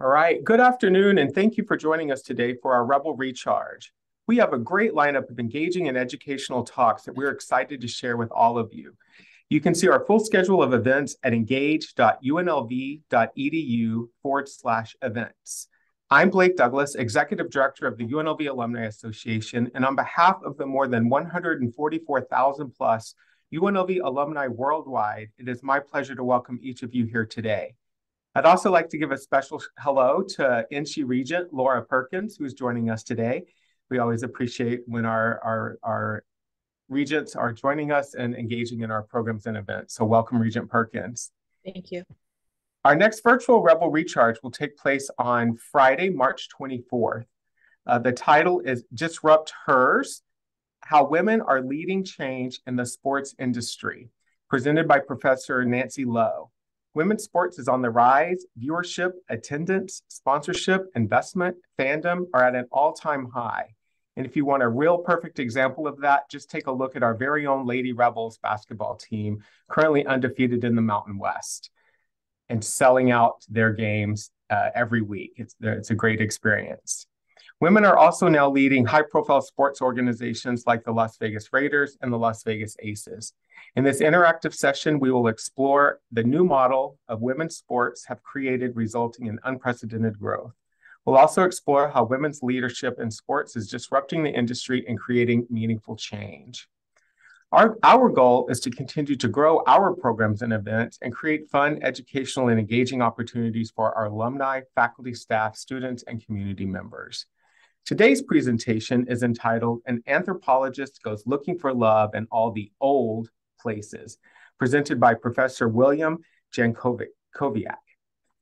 All right, good afternoon, and thank you for joining us today for our Rebel Recharge. We have a great lineup of engaging and educational talks that we're excited to share with all of you. You can see our full schedule of events at engage.unlv.edu/events. I'm Blake Douglas, Executive Director of the UNLV Alumni Association, and on behalf of the more than 144,000 plus UNLV alumni worldwide, it is my pleasure to welcome each of you here today. I'd also like to give a special hello to NC Regent Laura Perkins, who's joining us today. We always appreciate when our regents are joining us and engaging in our programs and events. So welcome, Regent Perkins. Thank you. Our next virtual Rebel Recharge will take place on Friday, March 24th. The title is Disrupt Hers, How Women Are Leading Change in the Sports Industry, presented by Professor Nancy Lowe. Women's sports is on the rise. Viewership, attendance, sponsorship, investment, fandom are at an all-time high. And if you want a real perfect example of that, just take a look at our very own Lady Rebels basketball team, currently undefeated in the Mountain West and selling out their games every week. It's a great experience. Women are also now leading high-profile sports organizations like the Las Vegas Raiders and the Las Vegas Aces. In this interactive session, we will explore the new model of women's sports have created, resulting in unprecedented growth. We'll also explore how women's leadership in sports is disrupting the industry and creating meaningful change. Our goal is to continue to grow our programs and events and create fun, educational, and engaging opportunities for our alumni, faculty, staff, students, and community members. Today's presentation is entitled An Anthropologist Goes Looking for Love in All the Old Places, presented by Professor William Jankowiak.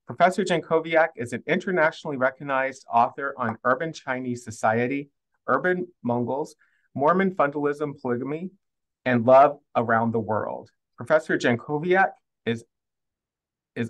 Professor Jankowiak is an internationally recognized author on urban Chinese society, urban Mongols, Mormon fundamentalism, polygamy, and love around the world. Professor Jankowiak is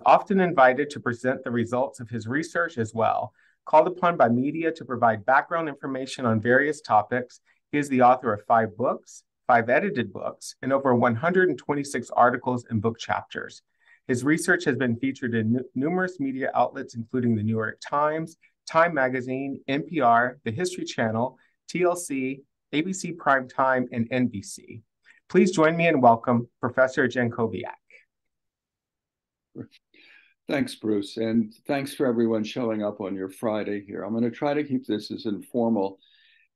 often invited to present the results of his research as well. Called upon by media to provide background information on various topics, he is the author of 5 books, 5 edited books, and over 126 articles and book chapters. His research has been featured in numerous media outlets, including the New York Times, Time Magazine, NPR, the History Channel, TLC, ABC Primetime, and NBC. Please join me in welcome Professor Jankowiak. Thanks, Bruce, and thanks for everyone showing up on your Friday here. I'm going to try to keep this as informal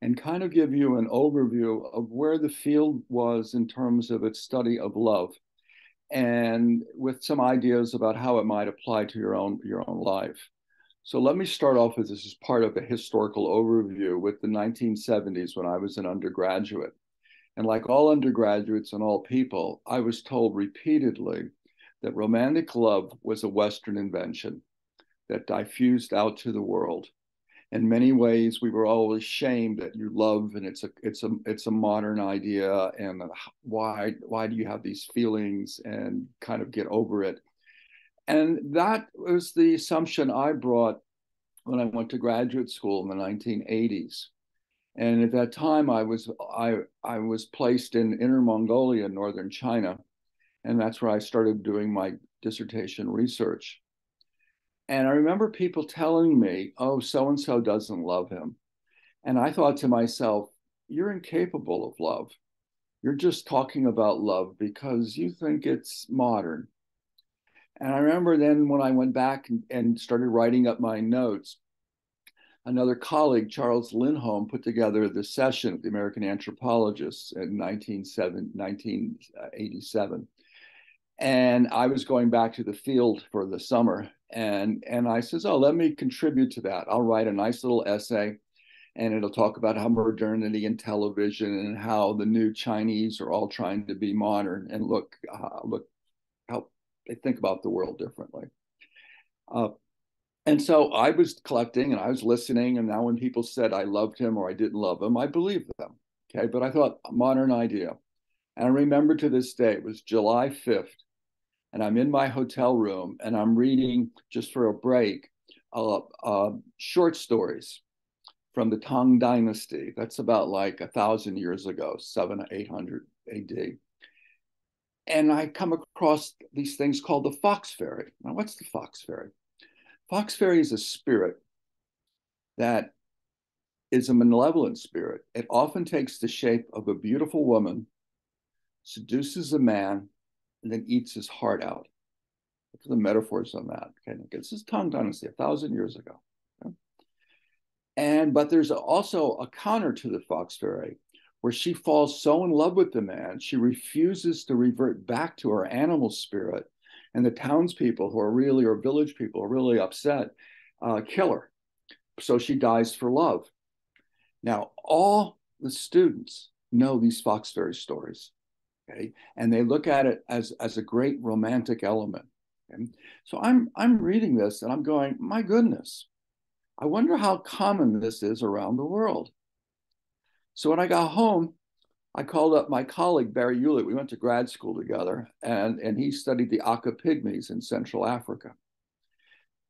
and kind of give you an overview of where the field was in terms of its study of love, and with some ideas about how it might apply to your own life. So let me start off with this as part of a historical overview with the 1970s when I was an undergraduate. And like all undergraduates and all people, I was told repeatedly that romantic love was a Western invention that diffused out to the world. In many ways, we were always shamed that you love, and it's a modern idea, and why do you have these feelings, and kind of get over it. And that was the assumption I brought when I went to graduate school in the 1980s. And at that time, I was placed in Inner Mongolia, northern China, and that's where I started doing my dissertation research. And I remember people telling me, oh, so-and-so doesn't love him. And I thought to myself, you're incapable of love. You're just talking about love because you think it's modern. And I remember then when I went back and started writing up my notes, another colleague, Charles Lindholm, put together the session of the American Anthropologists in 1987. And I was going back to the field for the summer. And I says, oh, let me contribute to that. I'll write a nice little essay, and it'll talk about how modernity and television and how the new Chinese are all trying to be modern and look how they think about the world differently. And so I was collecting and I was listening. And now when people said I loved him or I didn't love him, I believed them. Okay. But I thought, modern idea. And I remember to this day, it was July 5th. And I'm in my hotel room and I'm reading, just for a break, short stories from the Tang Dynasty. That's about like 1,000 years ago, 800 AD. And I come across these things called the fox fairy. Now, what's the fox fairy? Fox fairy is a spirit that is a malevolent spirit. It often takes the shape of a beautiful woman, seduces a man, and then eats his heart out. Look at the metaphors on that. Okay, this is Tang Dynasty, 1,000 years ago. Okay? But there's also a counter to the fox fairy, where she falls so in love with the man, she refuses to revert back to her animal spirit. And the townspeople who are really, or village people, are really upset, kill her. So she dies for love. Now, all the students know these fox fairy stories, okay? And they look at it as a great romantic element. Okay? So I'm reading this and I'm going, my goodness, I wonder how common this is around the world. So when I got home, I called up my colleague, Barry Hewlett. We went to grad school together, and he studied the Aka Pygmies in Central Africa.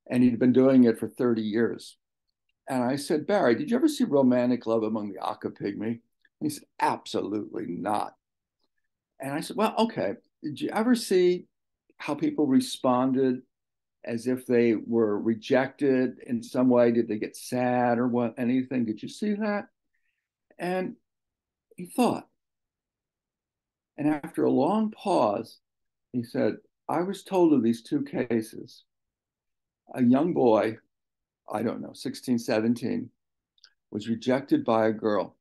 And he'd been doing it for 30 years. And I said, Barry, did you ever see romantic love among the Aka Pygmy? And he said, absolutely not. And I said, well, okay. Did you ever see how people responded as if they were rejected in some way? Did they get sad or what? Anything? Did you see that? And he thought. And after a long pause, he said, I was told of these two cases. A young boy, I don't know, 16, 17, was rejected by a girl.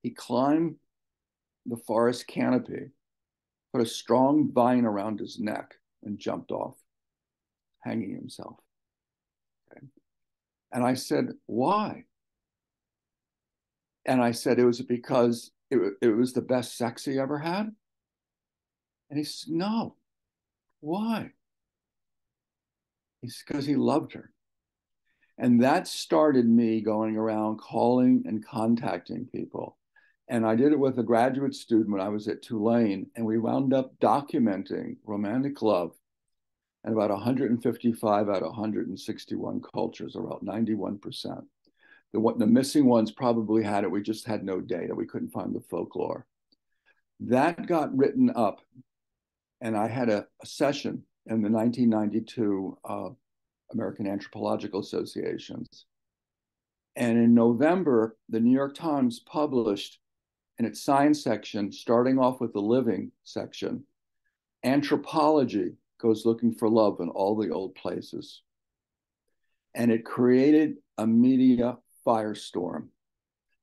He climbed the forest canopy, put a strong vine around his neck, and jumped off, hanging himself. Okay. And I said, why? And I said, it was because it was the best sex he ever had. And he said, no. Why? He said, because he loved her. And that started me going around calling and contacting people. And I did it with a graduate student when I was at Tulane, and we wound up documenting romantic love in about 155 out of 161 cultures, about 91%. The missing ones probably had it. We just had no data. We couldn't find the folklore. That got written up, and I had a session in the 1992 American Anthropological Associations. And in November, the New York Times published in its science section, starting off with the living section, Anthropology goes looking for love in all the old places. And it created a media firestorm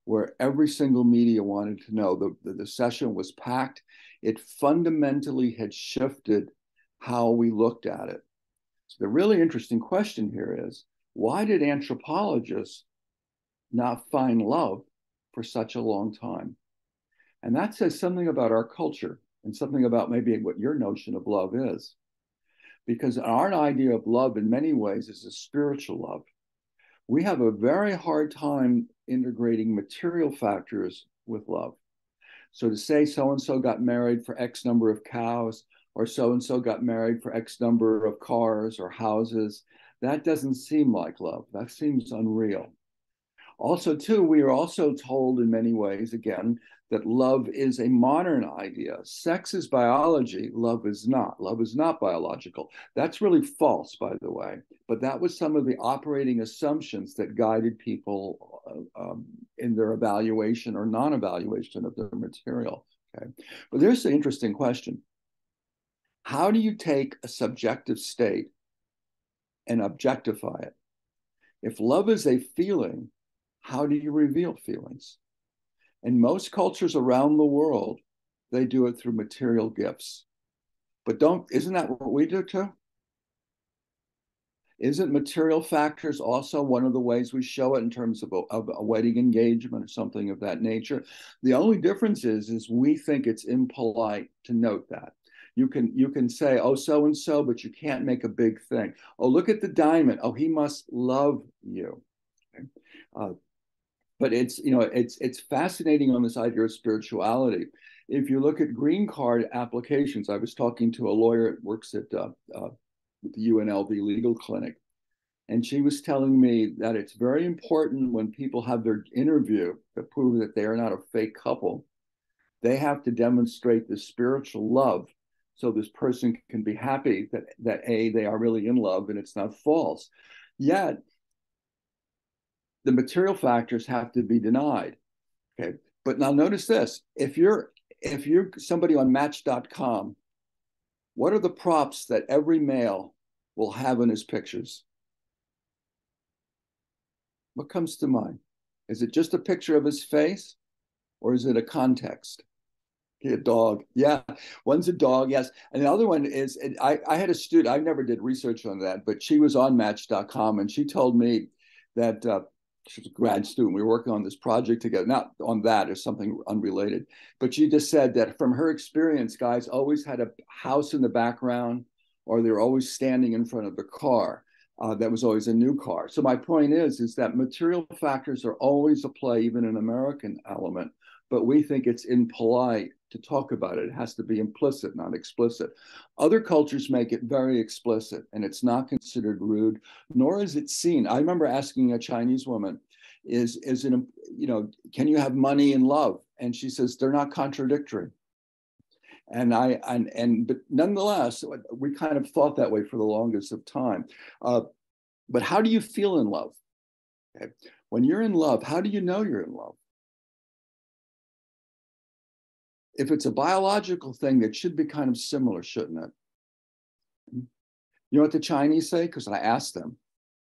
where every single media wanted to know. The session was packed. It fundamentally had shifted how we looked at it. So the really interesting question here is, why did anthropologists not find love for such a long time? And that says something about our culture and something about maybe what your notion of love is. Because our idea of love in many ways is a spiritual love. We have a very hard time integrating material factors with love. So to say so-and-so got married for X number of cows, or so-and-so got married for X number of cars or houses, that doesn't seem like love. That seems unreal. Also, too, we are also told in many ways, again, that love is a modern idea. Sex is biology, love is not. Love is not biological. That's really false, by the way. But that was some of the operating assumptions that guided people in their evaluation or non-evaluation of their material. Okay? But there's an interesting question. How do you take a subjective state and objectify it? If love is a feeling, how do you reveal feelings? In most cultures around the world, they do it through material gifts. But isn't that what we do too? Isn't material factors also one of the ways we show it in terms of a wedding engagement or something of that nature? The only difference is we think it's impolite to note that. You can say, oh, so-and-so, but you can't make a big thing. Oh, look at the diamond. Oh, he must love you. Okay? But it's fascinating on this idea of spirituality. If you look at green card applications, I was talking to a lawyer that works at the UNLV legal clinic, and she was telling me that it's very important when people have their interview to prove that they are not a fake couple, they have to demonstrate the spiritual love So this person can be happy that A, they are really in love and it's not false. Yet the material factors have to be denied. Okay. But now notice this. If you're somebody on match.com, what are the props that every male will have in his pictures? What comes to mind? Is it just a picture of his face, or is it a context? Okay, a dog. Yeah, one's a dog, yes. And the other one is, I had a student, I never did research on that, but she was on match.com and she told me that she was a grad student. We were working on this project together, not on that or something unrelated, but she just said that from her experience, guys always had a house in the background, or they were always standing in front of the car. That was always a new car. So my point is that material factors are always a play, even an American element, but we think it's impolite to talk about it. It has to be implicit, not explicit. Other cultures make it very explicit, and it's not considered rude, nor is it seen. I remember asking a Chinese woman, is it, can you have money and love? And she says, they're not contradictory. But nonetheless, we kind of thought that way for the longest of time. But how do you feel in love? Okay. When you're in love, how do you know you're in love? If it's a biological thing, that should be kind of similar, shouldn't it? You know what the Chinese say? Because I asked them.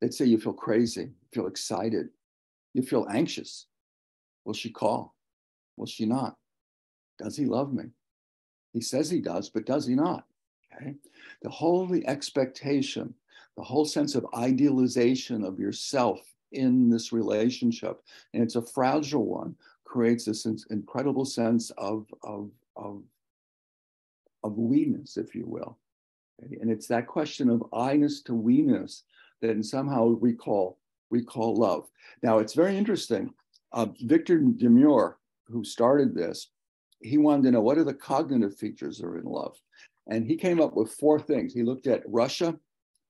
They'd say you feel crazy, you feel excited, you feel anxious. Will she call? Will she not? Does he love me? He says he does, but does he not? Okay. The expectation, the whole sense of idealization of yourself in this relationship, and it's a fragile one, creates this incredible sense of we-ness, if you will. Okay. And it's that question of I-ness to we-ness that somehow we call love. Now, it's very interesting. Victor Demure, who started this, he wanted to know what are the cognitive features that are in love. And he came up with 4 things. He looked at Russia,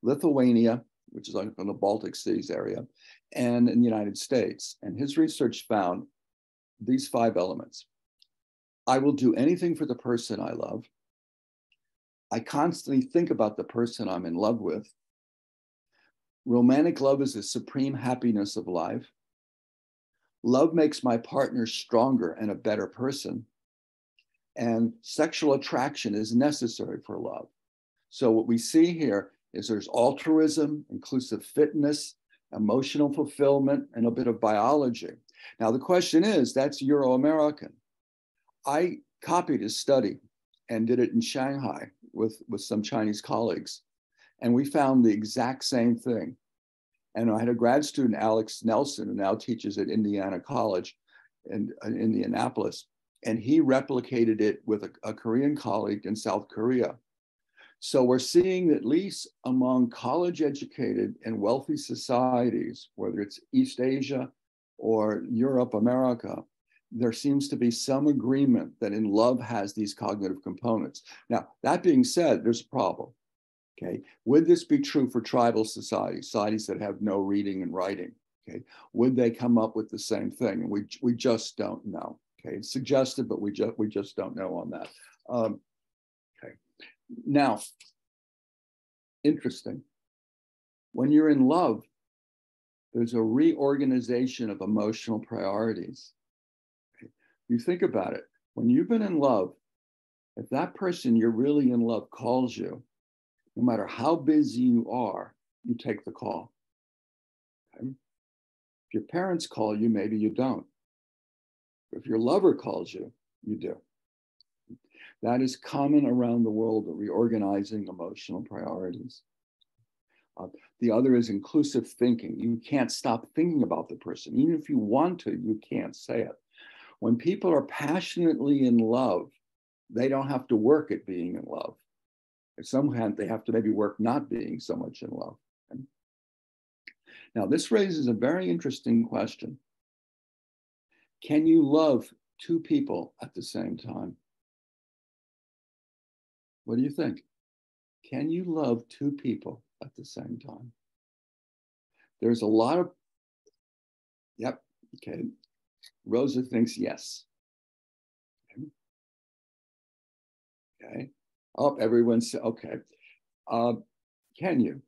Lithuania, which is on the Baltic Seas area, and in the United States. And his research found these 5 elements. I will do anything for the person I love. I constantly think about the person I'm in love with. Romantic love is the supreme happiness of life. Love makes my partner stronger and a better person. And sexual attraction is necessary for love. So what we see here is there's altruism, inclusive fitness, emotional fulfillment, and a bit of biology. Now, the question is, that's Euro-American. I copied his study and did it in Shanghai with some Chinese colleagues. And we found the exact same thing. And I had a grad student, Alex Nelson, who now teaches at Indiana College in Indianapolis. And he replicated it with a Korean colleague in South Korea. So we're seeing, at least among college-educated and wealthy societies, whether it's East Asia or Europe, America, there seems to be some agreement that in love has these cognitive components. Now, that being said, there's a problem. Okay, would this be true for tribal societies that have no reading and writing? Okay, would they come up with the same thing? And we just don't know. Okay, it's suggested, but we just don't know on that. Okay, now, interesting. When you're in love, there's a reorganization of emotional priorities. Okay. You think about it. When you've been in love, if that person you're really in love calls you, no matter how busy you are, you take the call. Okay? If your parents call you, maybe you don't. If your lover calls you, you do. That is common around the world, of reorganizing emotional priorities. The other is inclusive thinking. You can't stop thinking about the person. Even if you want to, you can't say it. When people are passionately in love, they don't have to work at being in love. At some point, they have to maybe work not being so much in love. Okay? Now, this raises a very interesting question. Can you love 2 people at the same time? What do you think? Can you love 2 people at the same time? There's a lot of, yep, okay. Rosa thinks yes. Okay. Oh, everyone's okay. Uh, can you?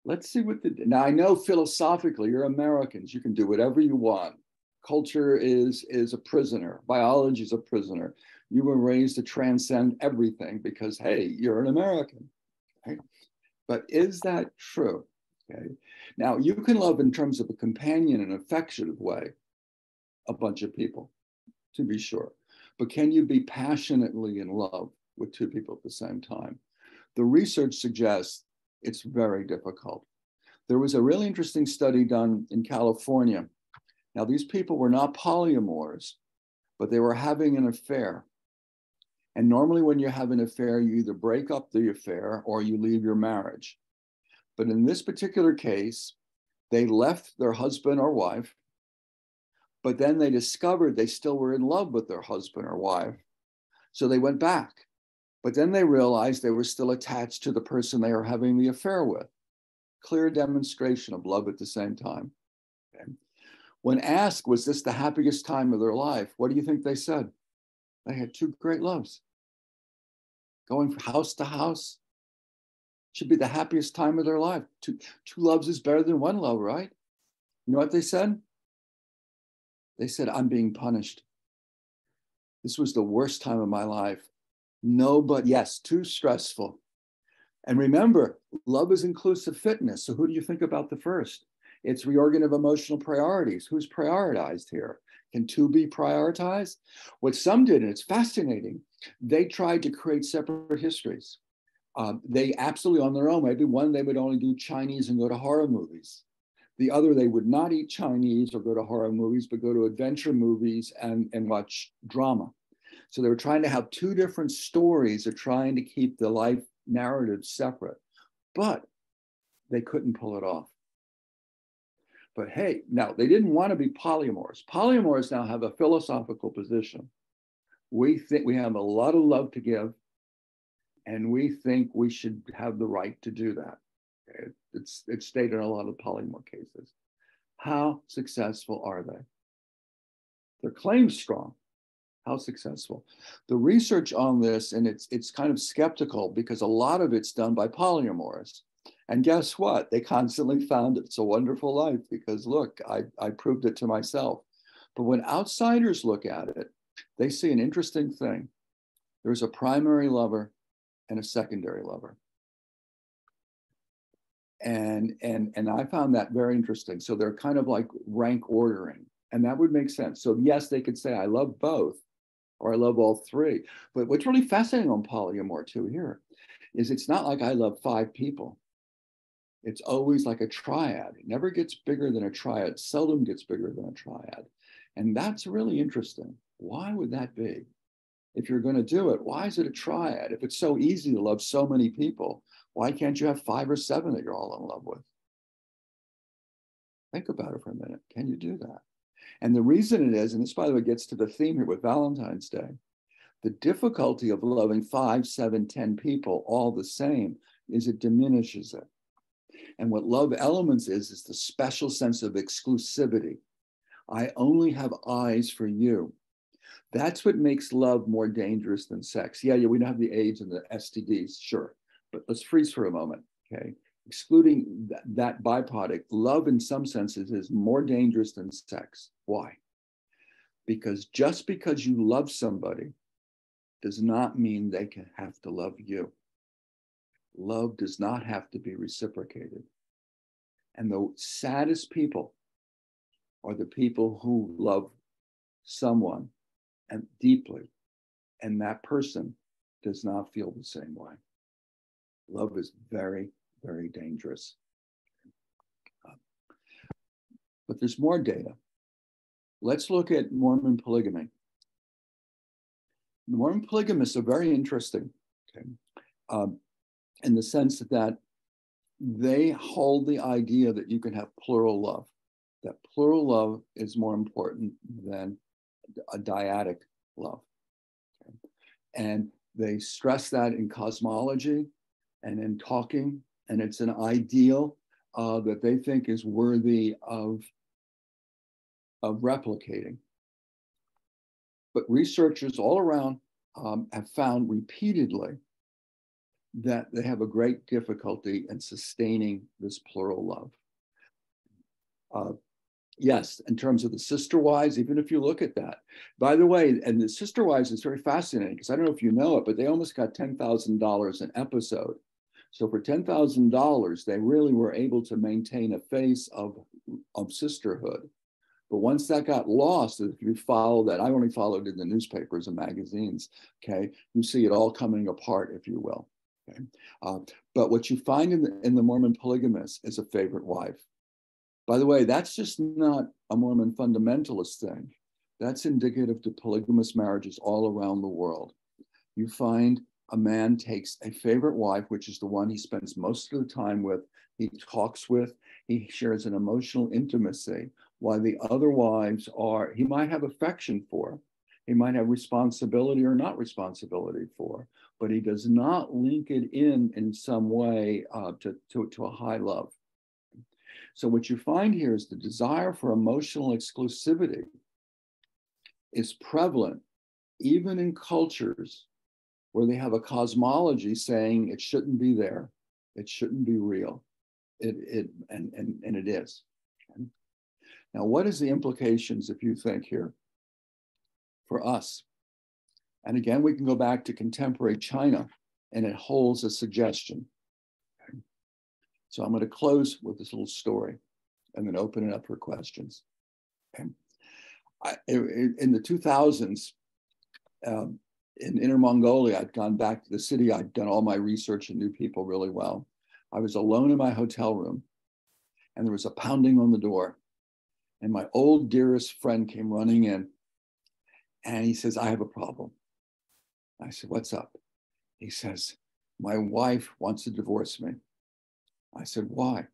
Let's see what the. Now I know philosophically, you're Americans. You can do whatever you want. Culture is a prisoner. Biology is a prisoner. You were raised to transcend everything because hey, you're an American. Okay? But is that true? Okay. Now you can love in terms of a companion and affectionate way a bunch of people, to be sure. But can you be passionately in love with two people at the same time? The research suggests it's very difficult. There was a really interesting study done in California. Now, these people were not polyamors, but they were having an affair. And normally, when you have an affair, you either break up the affair or you leave your marriage. But in this particular case, they left their husband or wife, but then they discovered they still were in love with their husband or wife. So they went back. But then they realized they were still attached to the person they were having the affair with. Clear demonstration of love at the same time. Okay. When asked, was this the happiest time of their life? What do you think they said? They had two great loves. Going from house to house should be the happiest time of their life. Two loves is better than one love, right? You know what they said? They said, I'm being punished. This was the worst time of my life. No, but yes, too stressful. And remember, love is inclusive fitness. So who do you think about the first? It's reorgan of emotional priorities. Who's prioritized here? Can two be prioritized? What some did, and it's fascinating, they tried to create separate histories. They absolutely on their own, maybe one, they would only do Chinese and go to horror movies. The other, they would not eat Chinese or go to horror movies, but go to adventure movies and watch drama. So they were trying to have two different stories of trying to keep the life narrative separate, but they couldn't pull it off. But hey, now they didn't want to be polyamorous. Polyamorous now have a philosophical position. We think we have a lot of love to give, and we think we should have the right to do that. It's stated in a lot of polyamor cases. How successful are they? Their claim's strong. How successful? The research on this, and it's kind of skeptical because a lot of it's done by polyamorous. And guess what? They constantly found it's a wonderful life because look, I proved it to myself. But when outsiders look at it, they see an interesting thing. There's a primary lover and a secondary lover. And I found that very interesting. So they're kind of like rank ordering, and that would make sense. So yes, they could say, I love both, or I love all three. But what's really fascinating on polyamor too here is it's not like I love 5 people. It's always like a triad. It never gets bigger than a triad, seldom gets bigger than a triad. And that's really interesting. Why would that be? If you're going to do it, why is it a triad? If it's so easy to love so many people, why can't you have 5 or 7 that you're all in love with? Think about it for a minute. Can you do that? And the reason it is, and this, by the way, gets to the theme here with Valentine's Day, the difficulty of loving 5, 7, 10 people all the same is it diminishes it. And what love elements is the special sense of exclusivity. I only have eyes for you. That's what makes love more dangerous than sex. Yeah, we don't have the AIDS and the STDs, sure. But let's freeze for a moment, okay? Excluding that byproduct, love in some senses is more dangerous than sex. Why? Because just because you love somebody does not mean they can have to love you. Love does not have to be reciprocated. And the saddest people are the people who love someone and deeply, and that person does not feel the same way. Love is very, very dangerous. But there's more data. Let's look at Mormon polygamy. The Mormon polygamists are very interesting, okay? In the sense that they hold the idea that you can have plural love, that plural love is more important than a dyadic love. Okay? And they stress that in cosmology and in talking, and it's an ideal that they think is worthy of replicating. But researchers all around have found repeatedly that they have a great difficulty in sustaining this plural love. Yes, in terms of the sister wives, even if you look at that. By the way, and the sister wives is very fascinating because I don't know if you know it, but they almost got $10,000 an episode. So for $10,000, they really were able to maintain a face of sisterhood. But once that got lost, if you follow that, I only followed in the newspapers and magazines, okay, you see it all coming apart, if you will. Okay? But what you find in the Mormon polygamist is a favorite wife. By the way, that's just not a Mormon fundamentalist thing. That's indicative to polygamous marriages all around the world. You find a man takes a favorite wife, which is the one he spends most of the time with, he talks with, he shares an emotional intimacy, while the other wives are, he might have affection for, he might have responsibility or not responsibility for, but he does not link it in some way to a high love. So what you find here is the desire for emotional exclusivity is prevalent even in cultures where they have a cosmology saying it shouldn't be there, it shouldn't be real. And it is. Okay? Now, what is the implications, if you think here, for us? And again, we can go back to contemporary China, and it holds a suggestion. Okay? So I'm going to close with this little story and then open it up for questions. Okay? In the 2000s, in Inner Mongolia, I'd gone back to the city. I'd done all my research and knew people really well. I was alone in my hotel room, and there was a pounding on the door. And my old dearest friend came running in, and he says, I have a problem. I said, what's up? He says, my wife wants to divorce me. I said, why?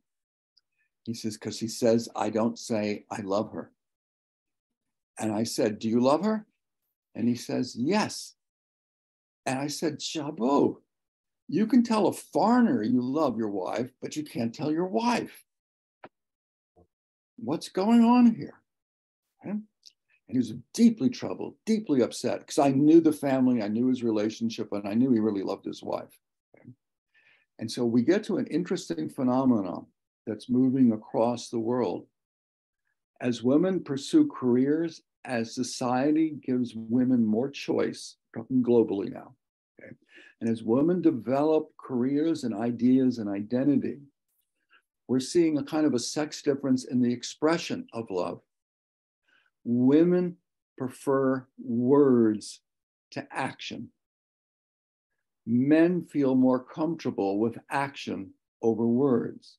He says, because he says I don't say I love her. And I said, do you love her? And he says, yes. And I said, Shabu, you can tell a foreigner you love your wife, but you can't tell your wife. What's going on here? Okay? And he was deeply troubled, deeply upset, because I knew the family, I knew his relationship, and I knew he really loved his wife. Okay? And so we get to an interesting phenomenon that's moving across the world. As women pursue careers, as society gives women more choice, talking globally now, okay? And as women develop careers and ideas and identity, we're seeing a kind of a sex difference in the expression of love. Women prefer words to action. Men feel more comfortable with action over words.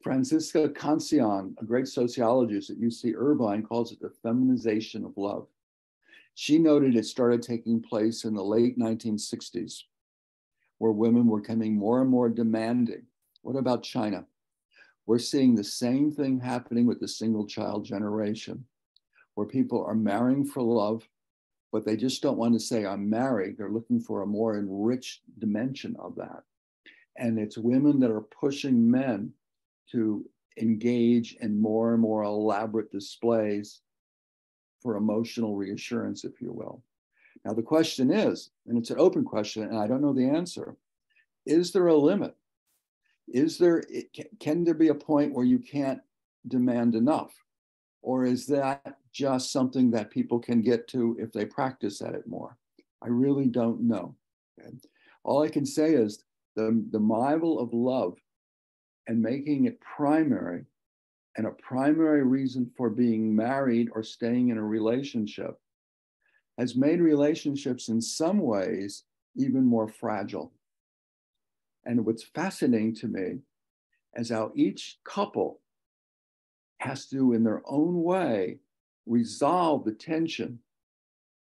Franziska Cancian, a great sociologist at UC Irvine, calls it the feminization of love. She noted it started taking place in the late 1960s, where women were becoming more and more demanding. What about China? We're seeing the same thing happening with the single child generation, where people are marrying for love, but they just don't want to say, I'm married. They're looking for a more enriched dimension of that. And it's women that are pushing men to engage in more and more elaborate displays for emotional reassurance, if you will. Now, the question is, and it's an open question, and I don't know the answer, is there a limit? Can there be a point where you can't demand enough? Or is that just something that people can get to if they practice at it more? I really don't know. Okay? All I can say is the marvel of love and making it primary, and a primary reason for being married or staying in a relationship, has made relationships in some ways even more fragile. And what's fascinating to me is how each couple has to, in their own way, resolve the tension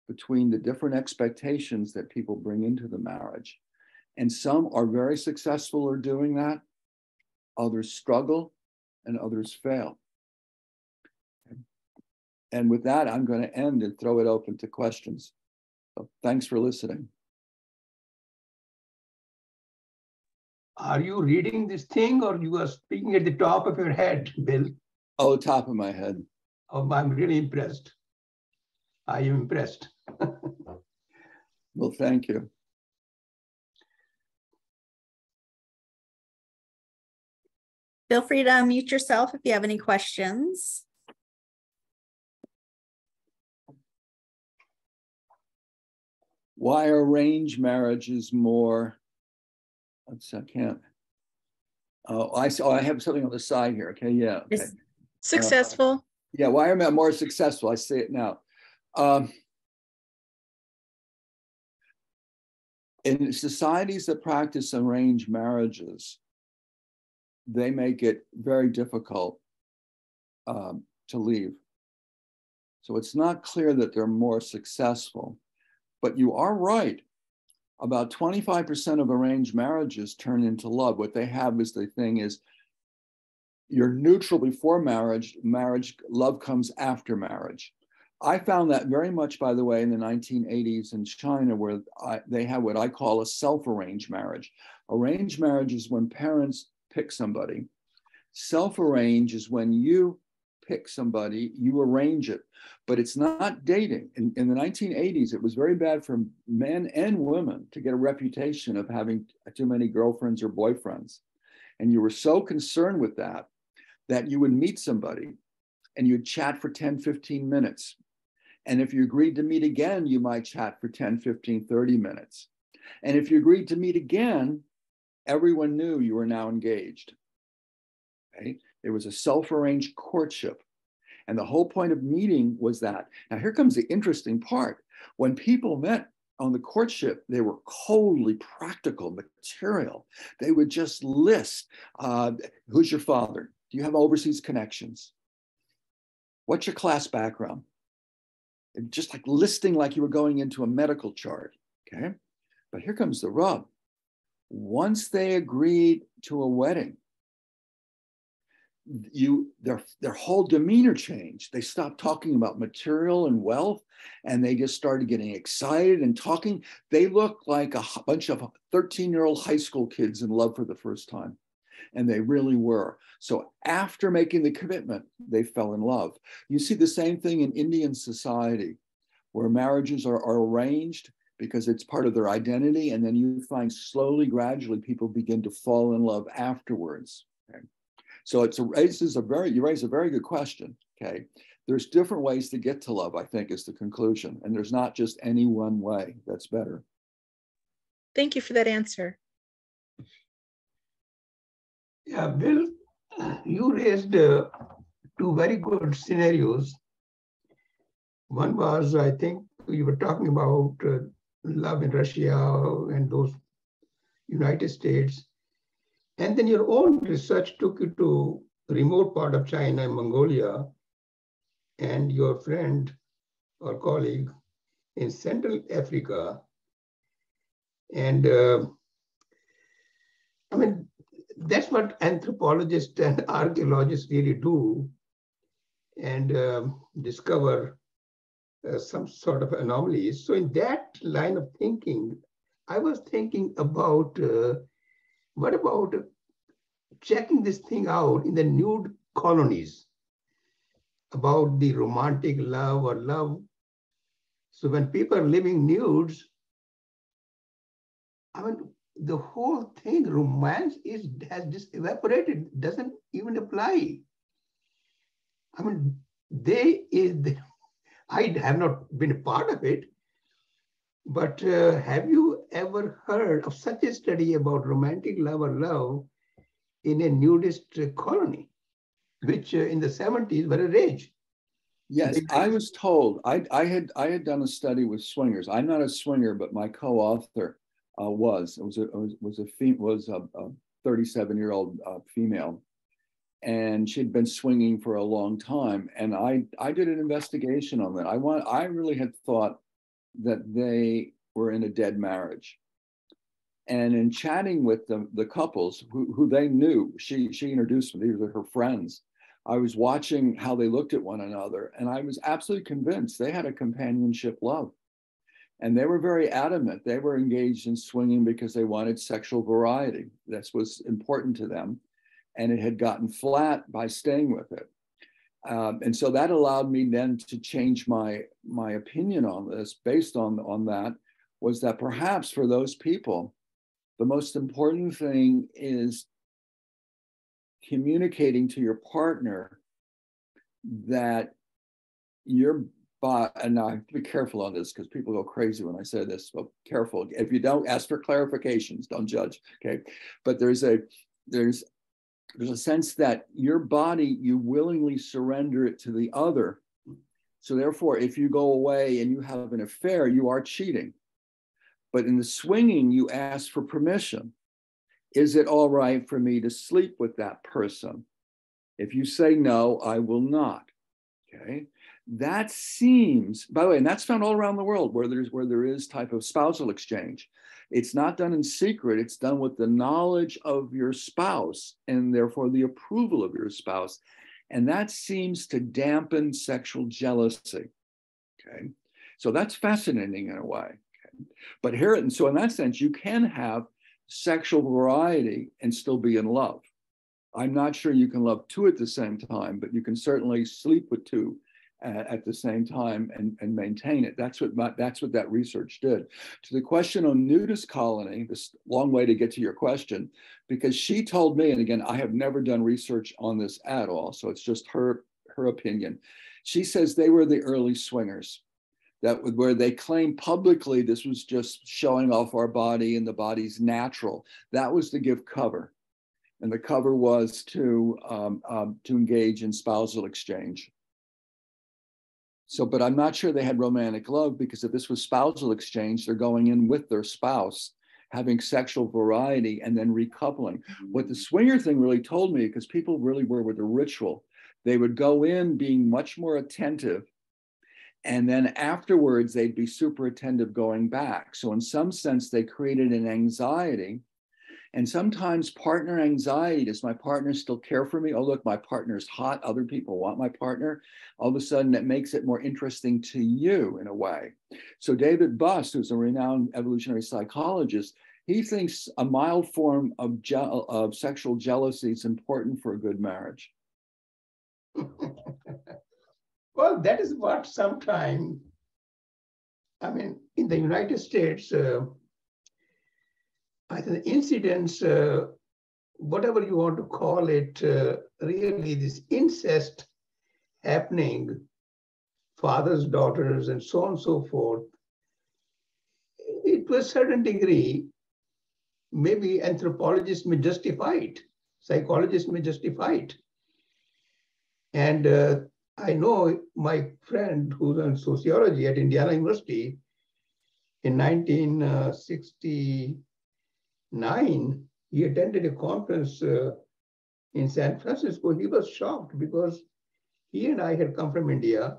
between the different expectations that people bring into the marriage. And some are very successful at doing that. Others struggle and others fail. And with that, I'm going to end and throw it open to questions. So thanks for listening. Are you reading this thing or you are speaking at the top of your head, Bill? Oh, top of my head. Oh, I'm really impressed. I am impressed. Well, thank you. Feel free to unmute yourself if you have any questions. Why arranged marriage is more, let's see, I can't. Oh, I have something on the side here. Okay, yeah. Okay. It's successful. Yeah, why am I more successful? I say it now. In societies that practice arranged marriages, they make it very difficult to leave. So it's not clear that they're more successful. But you are right. About 25% of arranged marriages turn into love. What they have is the thing is you're neutral before marriage, love comes after marriage. I found that very much, by the way, in the 1980s in China, where they have what I call a self-arranged marriage. Arranged marriage is when parents pick somebody. Self-arranged is when you pick somebody, you arrange it, but it's not dating. In the 1980s, it was very bad for men and women to get a reputation of having too many girlfriends or boyfriends. And you were so concerned with that you would meet somebody and you'd chat for 10, 15 minutes. And if you agreed to meet again, you might chat for 10, 15, 30 minutes. And if you agreed to meet again, everyone knew you were now engaged. Okay? It was a self-arranged courtship. And the whole point of meeting was that. Now, here comes the interesting part. When people met on the courtship, they were coldly practical, material. They would just list, who's your father? Do you have overseas connections? What's your class background? Just like listing like you were going into a medical chart, okay? But here comes the rub. Once they agreed to a wedding, their whole demeanor changed. They stopped talking about material and wealth, and they just started getting excited and talking. They looked like a bunch of 13-year-old high school kids in love for the first time. And they really were. So after making the commitment, they fell in love. You see the same thing in Indian society, where marriages are arranged because it's part of their identity. And then you find slowly, gradually, people begin to fall in love afterwards. Okay? So you raise a very good question. Okay, there's different ways to get to love, I think, is the conclusion. And there's not just any one way that's better. Thank you for that answer. Yeah, Bill, you raised two very good scenarios. One was, I think you were talking about love in Russia and those United States. And then your own research took you to a remote part of China and Mongolia, and your friend or colleague in Central Africa. And I mean, that's what anthropologists and archaeologists really do, and discover some sort of anomalies. So in that line of thinking, I was thinking about what about checking this thing out in the nude colonies about the romantic love or love. So when people are living nudes, I mean, the whole thing, romance has just evaporated, doesn't even apply. I mean, I have not been a part of it, but have you ever heard of such a study about romantic love or love in a nudist colony, which in the 70s were a rage? Yes, I was told. I had done a study with swingers. I'm not a swinger, but my co-author was a 37-year-old female, and she'd been swinging for a long time. And I did an investigation on that. I really had thought that they were in a dead marriage. And in chatting with the couples who they knew, she introduced me. These were her friends. I was watching how they looked at one another, and I was absolutely convinced they had a companionship love. And they were very adamant. They were engaged in swinging because they wanted sexual variety. This was important to them. And it had gotten flat by staying with it. And so that allowed me then to change my opinion on this based on that, was that perhaps for those people, the most important thing is communicating to your partner that your body, and now I have to be careful on this because people go crazy when I say this, so careful. If you don't ask for clarifications, don't judge, okay? But there's a sense that your body, you willingly surrender it to the other. So therefore, if you go away and you have an affair, you are cheating. But in the swinging, you ask for permission. Is it all right for me to sleep with that person? If you say no, I will not. Okay. That seems, by the way, and that's found all around the world where there is type of spousal exchange. It's not done in secret. It's done with the knowledge of your spouse and therefore the approval of your spouse. And that seems to dampen sexual jealousy. Okay. So that's fascinating in a way. Okay. But here, and so in that sense, you can have sexual variety and still be in love. I'm not sure you can love two at the same time, but you can certainly sleep with two at the same time and maintain it. That's what that research did. To the question on nudist colony, this long way to get to your question, because she told me, and again, I have never done research on this at all, so it's just her opinion. She says they were the early swingers, where they claim publicly this was just showing off our body and the body's natural. That was to give cover. And the cover was to engage in spousal exchange. So, but I'm not sure they had romantic love, because if this was spousal exchange, they're going in with their spouse, having sexual variety and then recoupling. What the swinger thing really told me, because people really were with the ritual, they would go in being much more attentive, and then afterwards they'd be super attentive going back. So in some sense, they created an anxiety. And sometimes partner anxiety, does my partner still care for me? Oh, look, my partner's hot. Other people want my partner. All of a sudden, it makes it more interesting to you in a way. So David Buss, who's a renowned evolutionary psychologist, he thinks a mild form of sexual jealousy is important for a good marriage. Well, that is what sometimes, I mean, in the United States, I think incidents, whatever you want to call it, really this incest happening, fathers, daughters, and so on and so forth, it to a certain degree, maybe anthropologists may justify it, psychologists may justify it. And I know my friend who's in sociology at Indiana University in 1969, he attended a conference in San Francisco. He was shocked because he and I had come from India,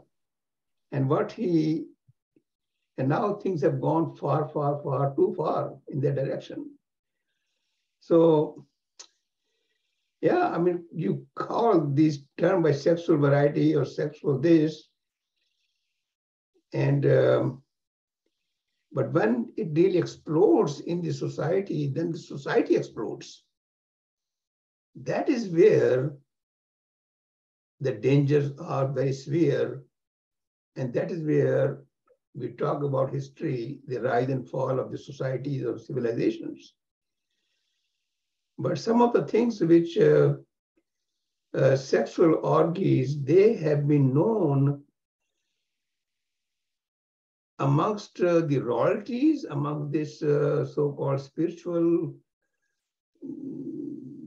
and now things have gone far, far, far too far in that direction. So, yeah, I mean, you call these terms by sexual variety or sexual this, and but when it really explodes in the society, then the society explodes. That is where the dangers are very severe. And that is where we talk about history, the rise and fall of the societies or civilizations. But some of the things which sexual orgies, they have been known amongst the royalties, among this so-called spiritual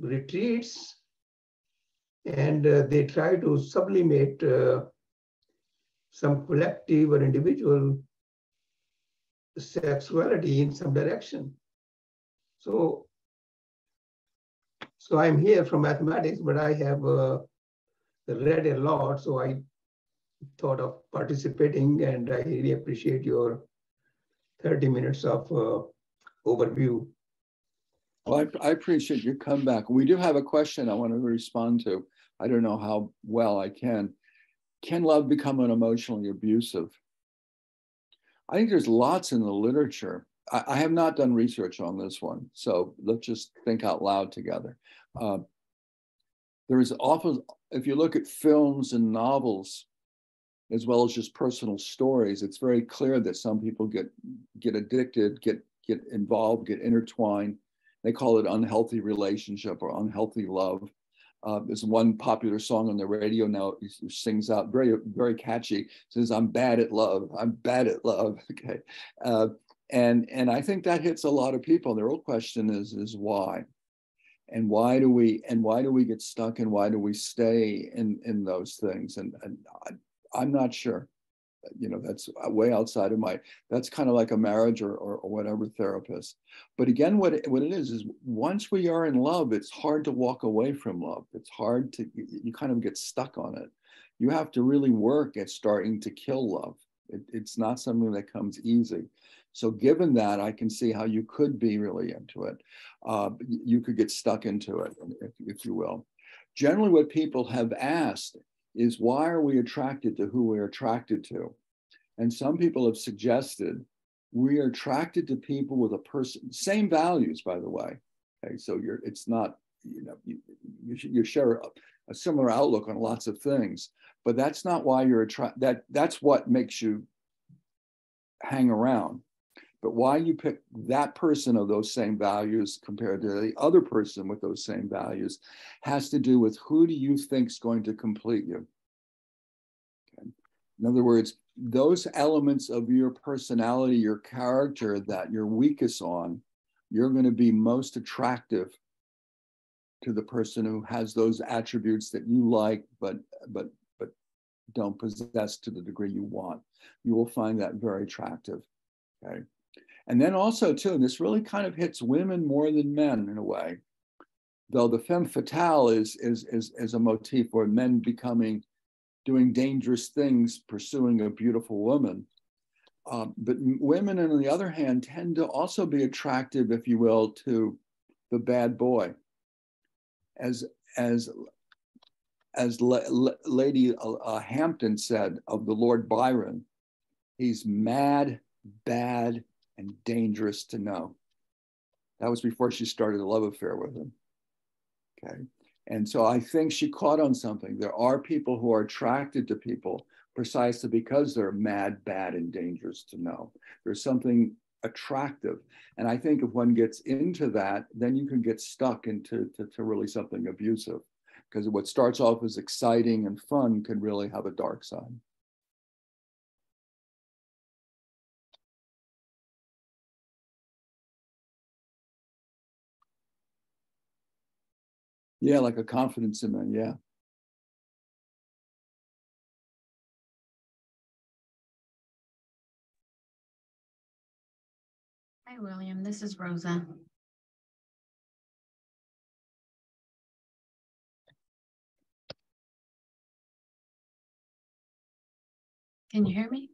retreats, and they try to sublimate some collective or individual sexuality in some direction. So I'm here from mathematics, but I have read a lot, so I thought of participating, and I really appreciate your 30 minutes of overview. Well, I appreciate your comeback. We do have a question I want to respond to. I don't know how well I can. Can love become an emotionally abusive? I think there's lots in the literature. I have not done research on this one, so let's just think out loud together. There is often, if you look at films and novels, as well as just personal stories, it's very clear that some people get addicted, get involved, get intertwined. They call it unhealthy relationship or unhealthy love. There's one popular song on the radio now. He sings out very, very catchy. Says, "I'm bad at love. I'm bad at love." Okay, and I think that hits a lot of people. The real question is why, and why do we get stuck, and why do we stay in those things? And I'm not sure. You know, that's way outside of that's kind of like a marriage or whatever therapist. But again, what it is once we are in love, it's hard to walk away from love. It's hard to, you kind of get stuck on it. You have to really work at starting to kill love. It's not something that comes easy. So given that, I can see how you could be really into it. You could get stuck into it, if you will. Generally, what people have asked is, why are we attracted to who we're attracted to? And some people have suggested we are attracted to people with same values, by the way. Okay, so it's not, you know, you share a similar outlook on lots of things, but that's not why you're attracted. That's what makes you hang around. But why you pick that person of those same values compared to the other person with those same values has to do with, who do you think is going to complete you? Okay. In other words, those elements of your personality, your character that you're weakest on, you're going to be most attractive to the person who has those attributes that you like, but don't possess to the degree you want. You will find that very attractive. Okay. And then also, too, this really kind of hits women more than men in a way, though the femme fatale is a motif for men doing dangerous things, pursuing a beautiful woman. But women, on the other hand, tend to also be attractive, if you will, to the bad boy. As Lady Hampton said of the Lord Byron, he's mad, bad, and dangerous to know. That was before she started a love affair with him. Okay. And so I think she caught on something. There are people who are attracted to people precisely because they're mad, bad, and dangerous to know. There's something attractive. And I think if one gets into that, then you can get stuck into really something abusive, because what starts off as exciting and fun can really have a dark side. Yeah, like a confidence in them, yeah. Hi, William. This is Rosa. Can you hear me?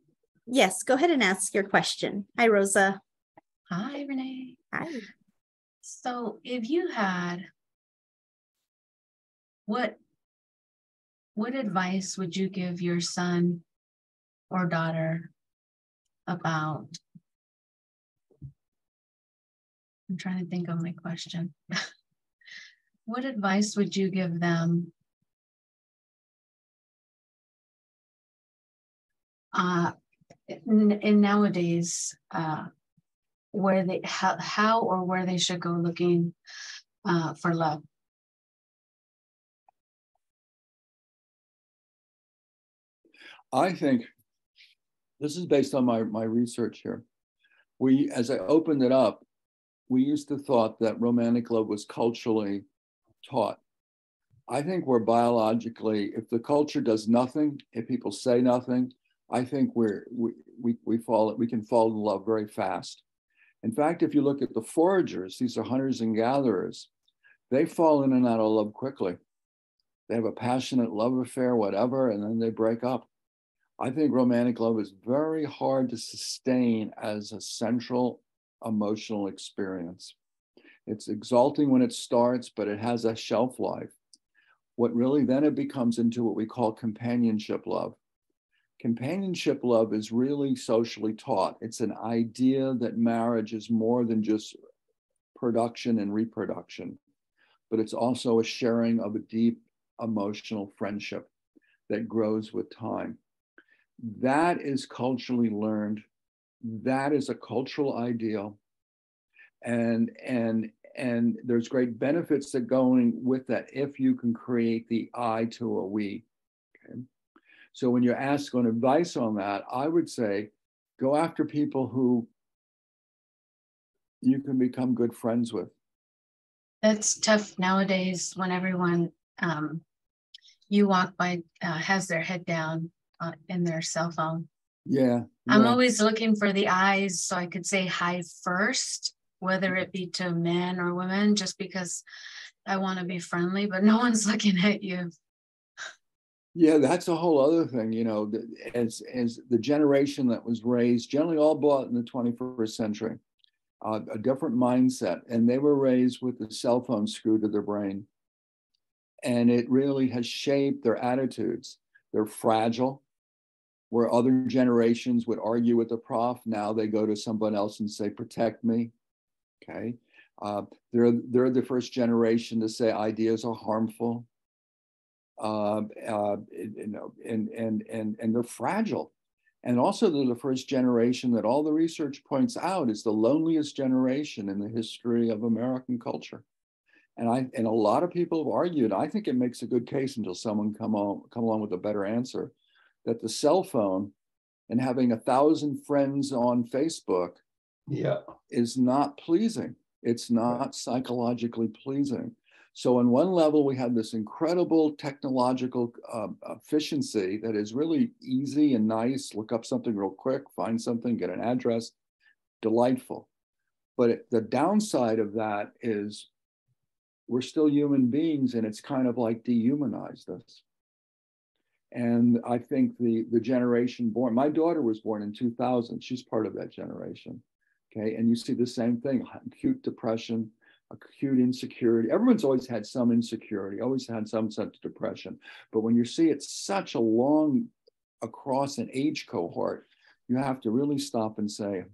Yes, go ahead and ask your question. Hi, Rosa. Hi, Renee. Hi. So if you had, what advice would you give your son or daughter about, I'm trying to think of my question. What advice would you give them in nowadays, how or where they should go looking for love? I think this is based on my research here. As I opened it up, we used to thought that romantic love was culturally taught. I think we're biologically, if the culture does nothing, if people say nothing, I think we can fall in love very fast. In fact, if you look at the foragers, these are hunters and gatherers, they fall in and out of love quickly. They have a passionate love affair, whatever, and then they break up. I think romantic love is very hard to sustain as a central emotional experience. It's exalting when it starts, but it has a shelf life. What really then it becomes into what we call companionship love. Companionship love is really socially taught. It's an idea that marriage is more than just production and reproduction, but it's also a sharing of a deep emotional friendship that grows with time. That is culturally learned. That is a cultural ideal. And And there's great benefits that going with that if you can create the I to a we. Okay? So when you're asked on advice on that, I would say go after people who you can become good friends with. That's tough nowadays when everyone you walk by has their head down in their cell phone. Yeah. I'm always looking for the eyes so I could say hi first, whether it be to men or women, just because I want to be friendly, but no one's looking at you. Yeah, that's a whole other thing, you know, as the generation that was raised, generally all bought in the 21st century, a different mindset, and they were raised with the cell phone screwed to their brain. And it really has shaped their attitudes. They're fragile. Where other generations would argue with the prof, now they go to someone else and say, protect me. Okay. They're the first generation to say ideas are harmful. You know, and they're fragile. And also they're the first generation that all the research points out is the loneliest generation in the history of American culture. And a lot of people have argued, I think it makes a good case until someone come along with a better answer, that the cell phone and having 1,000 friends on Facebook is not pleasing. It's not psychologically pleasing. So on one level, we have this incredible technological efficiency that is really easy and nice. Look up something real quick, find something, get an address, delightful. But the downside of that is we're still human beings, and it's kind of like dehumanized us. And I think the generation born, my daughter was born in 2000. She's part of that generation. Okay. And you see the same thing, acute depression, acute insecurity. Everyone's always had some insecurity, always had some sense of depression. But when you see it such a long across an age cohort, you have to really stop and say,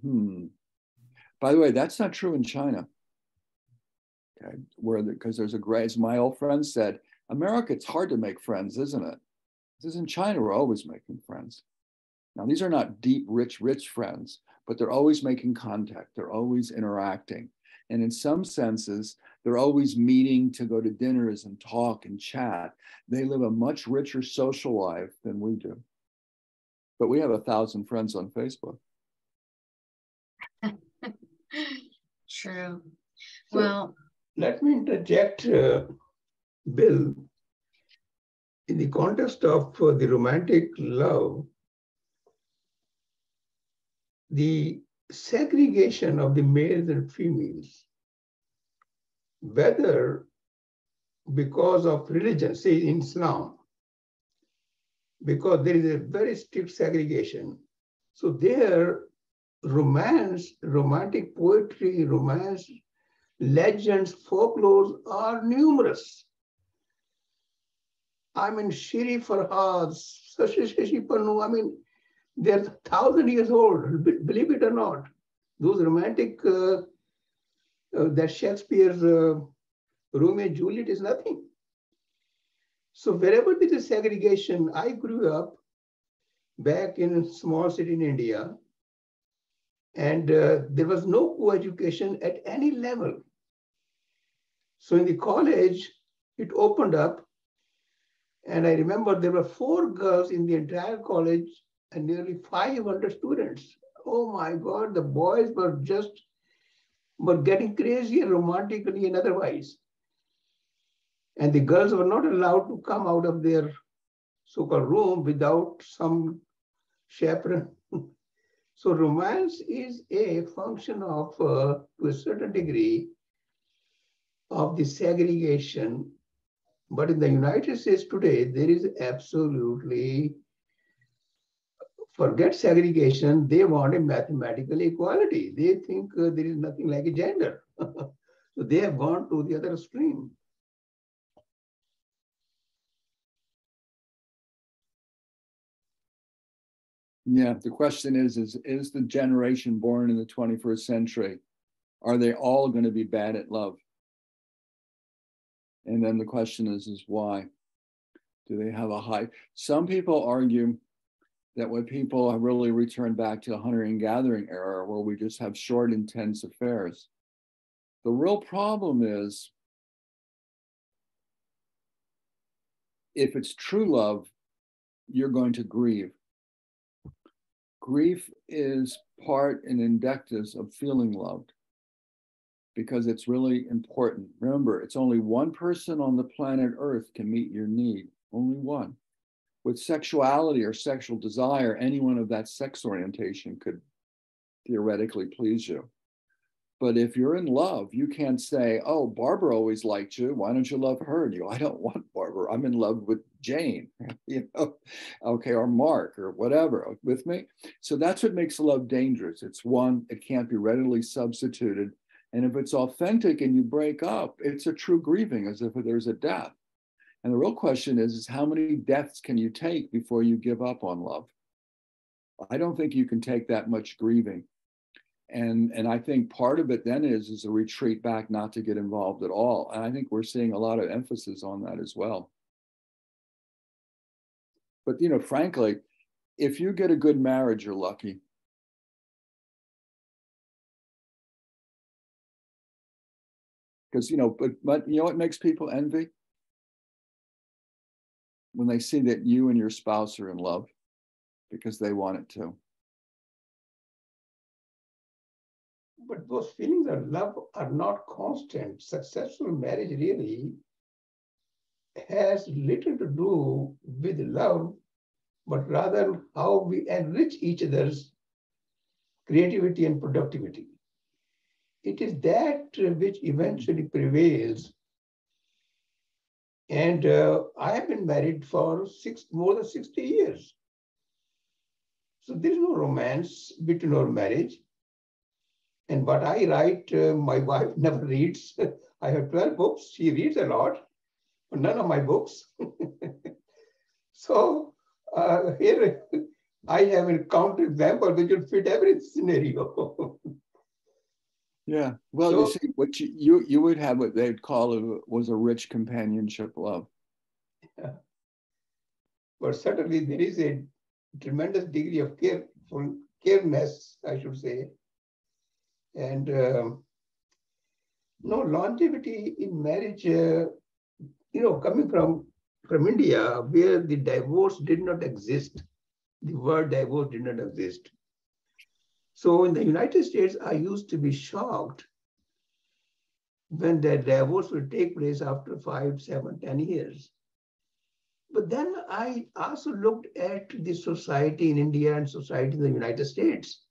By the way, that's not true in China. Okay. Because there's a great, as my old friend said, America, it's hard to make friends, isn't it? This is in China, we're always making friends. Now, these are not deep, rich friends, but they're always making contact. They're always interacting. And in some senses, they're always meeting to go to dinners and talk and chat. They live a much richer social life than we do. But we have 1,000 friends on Facebook. True. So, well, let me interject, Bill. In the context of the romantic love, the segregation of the males and females, whether because of religion, say in Islam, because there is a very strict segregation. So there, romance, romantic poetry, romance, legends, folklores are numerous. I mean, Shri Farhad, Shashi Pannu, I mean, they're 1,000 years old, believe it or not. Those romantic, that Shakespeare's Romeo and Juliet is nothing. So wherever there is segregation, I grew up back in a small city in India, and there was no co-education at any level. So in the college, it opened up. And I remember there were 4 girls in the entire college and nearly 500 students. Oh my God, the boys were getting crazy romantically and otherwise. And the girls were not allowed to come out of their so-called room without some chaperone. So romance is a function of, to a certain degree, of the segregation. But in the United States today, there is absolutely, forget segregation, they want a mathematical equality. They think there is nothing like a gender. So they have gone to the other extreme. Yeah, the question is the generation born in the 21st century, are they all going to be bad at love? And then the question is why? Do they have a high? Some people argue that when people have really returned back to the hunter and gathering era, where we just have short, intense affairs, The real problem is if it's true love, you're going to grieve. Grief is part and indictus of feeling loved because it's really important. Remember, it's only one person on the planet Earth can meet your need, only one. With sexuality or sexual desire, anyone of that sex orientation could theoretically please you. But if you're in love, you can't say, oh, Barbara always liked you. Why don't you love her? And you go, I don't want Barbara. I'm in love with Jane, okay, or Mark or whatever, with me. So that's what makes love dangerous. It's one, it can't be readily substituted. And if it's authentic and you break up, it's a true grieving as if there's a death. And the real question is how many deaths can you take before you give up on love? I don't think you can take that much grieving. And I think part of it then is a retreat back, not to get involved at all. And I think we're seeing a lot of emphasis on that as well. But, frankly, if you get a good marriage, you're lucky. Because, but you know what makes people envy? When they see that you and your spouse are in love because they want it too. But those feelings of love are not constant. Successful marriage really has little to do with love, but rather how we enrich each other's creativity and productivity. It is that which eventually prevails. And I have been married for more than 60 years. So there is no romance between our marriage. And what I write, my wife never reads. I have 12 books. She reads a lot, but none of my books. So here I have a counterexample which will fit every scenario. Yeah. Well, so, you see, what you would have what they'd call was a rich companionship love. Yeah. But certainly there is a tremendous degree of careness, I should say. And no longevity in marriage, coming from India, where the divorce did not exist, the word divorce did not exist. So in the United States, I used to be shocked when the divorce would take place after 5, 7, 10 years. But then I also looked at the society in India and society in the United States.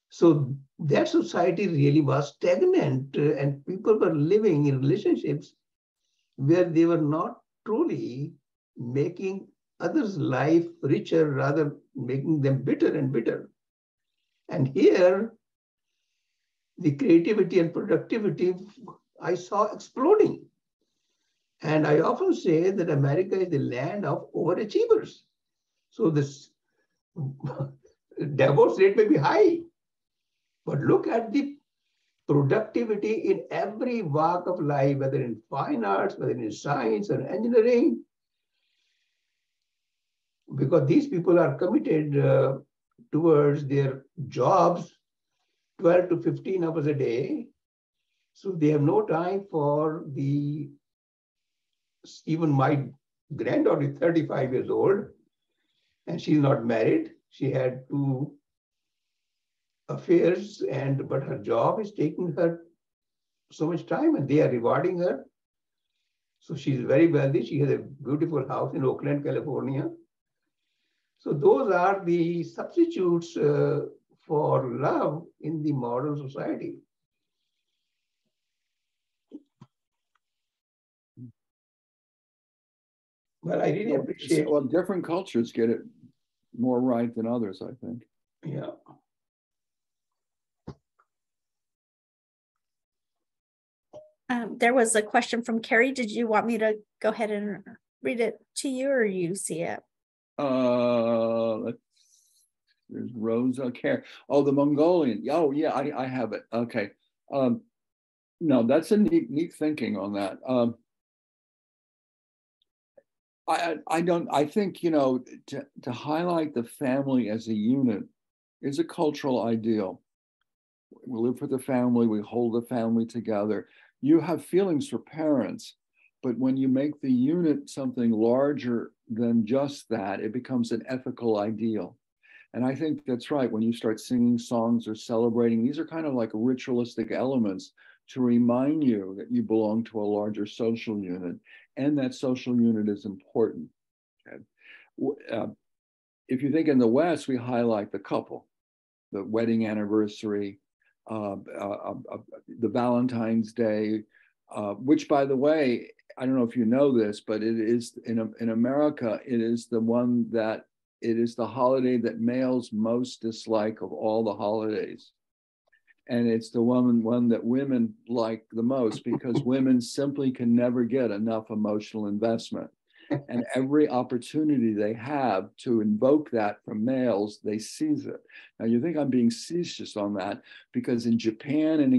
So that society really was stagnant and people were living in relationships where they were not truly making others' life richer, rather making them bitter and bitter. And here, the creativity and productivity I saw exploding. And I often say that America is the land of overachievers. So this divorce rate may be high, but look at the productivity in every walk of life, whether in fine arts, whether in science or engineering, because these people are committed towards their jobs 12 to 15 hours a day. So they have no time for even my granddaughter is 35 years old and she's not married. She had 2 affairs, but her job is taking her so much time and they are rewarding her. So she's very wealthy. She has a beautiful house in Oakland, California. So those are the substitutes for love in the modern society. Well, I really appreciate. Well, different cultures get it more right than others, I think. Yeah. There was a question from Carrie. Did you want me to go ahead and read it to you, or you see it? There's Rosa Care. Oh, the Mongolian. Oh, yeah, I have it. Okay. No, that's a neat thinking on that. I think, to highlight the family as a unit is a cultural ideal. We live for the family, we hold the family together. You have feelings for parents, but when you make the unit something larger than just that, it becomes an ethical ideal. And I think that's right. When you start singing songs or celebrating, these are kind of like ritualistic elements to remind you that you belong to a larger social unit, and that social unit is important. Okay? If you think in the West, we highlight the couple, the wedding anniversary, the Valentine's Day, which, by the way, I don't know if you know this, but it is in America, it is the one that it is the holiday that males most dislike of all the holidays. And it's the one that women like the most, because women simply can never get enough emotional investment. And every opportunity they have to invoke that from males, they seize it. Now, you think I'm being facetious on that, because in Japan and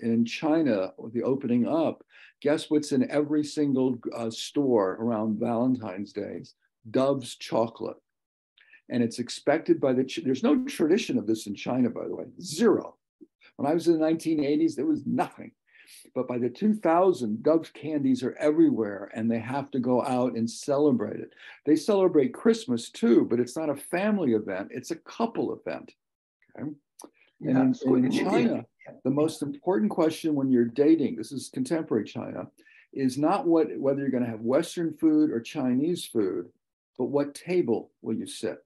in China, with the opening up, guess what's in every single store around Valentine's Day? Dove's chocolate. And it's expected by there's no tradition of this in China, by the way, zero. When I was in the 1980s, there was nothing. But by the 2000s, Dove's candies are everywhere, and they have to go out and celebrate it. They celebrate Christmas too, but it's not a family event, it's a couple event. Okay? Yeah, and in China, the most important question when you're dating, this is contemporary China, is not whether you're going to have Western food or Chinese food, but what table will you sit?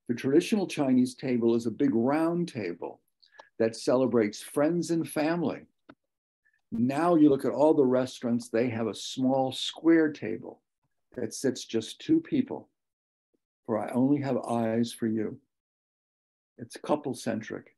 The traditional Chinese table is a big round table that celebrates friends and family. Now you look at all the restaurants, they have a small square table that sits just two people, for I only have eyes for you. It's couple-centric.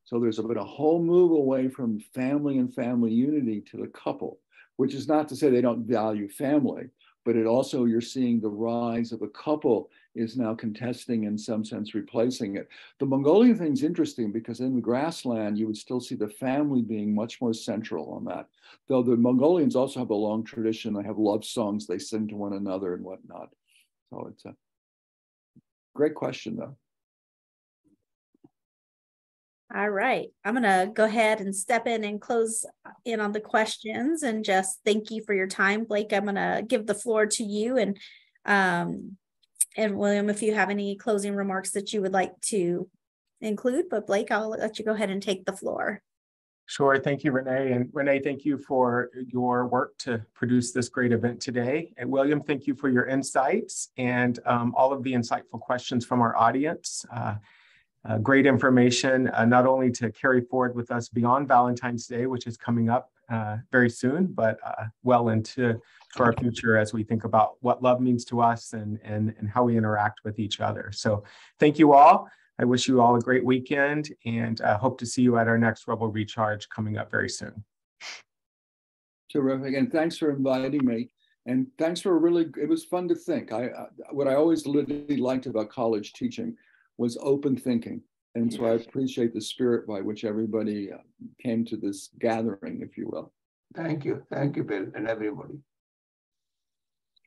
So there's been a whole move away from family and family unity to the couple, which is not to say they don't value family, but it also, you're seeing the rise of a couple is now contesting, in some sense, replacing it. The Mongolian thing's interesting because in the grassland, you would still see the family being much more central on that. Though the Mongolians also have a long tradition. They have love songs they sing to one another and whatnot. So it's a great question, though. All right, I'm gonna go ahead and step in and close in on the questions, and just thank you for your time. Blake, I'm gonna give the floor to you, and William, if you have any closing remarks that you would like to include, but Blake, I'll let you go ahead and take the floor. Sure, thank you, Renee. And Renee, thank you for your work to produce this great event today. And William, thank you for your insights and all of the insightful questions from our audience. Great information, not only to carry forward with us beyond Valentine's Day, which is coming up very soon, but well into our future as we think about what love means to us and how we interact with each other. So thank you all. I wish you all a great weekend, and hope to see you at our next Rebel Recharge coming up very soon. Terrific, and thanks for inviting me. And thanks for it was fun to think. What I always really liked about college teaching was open thinking. And so I appreciate the spirit by which everybody came to this gathering, if you will. Thank you, Bill, and everybody.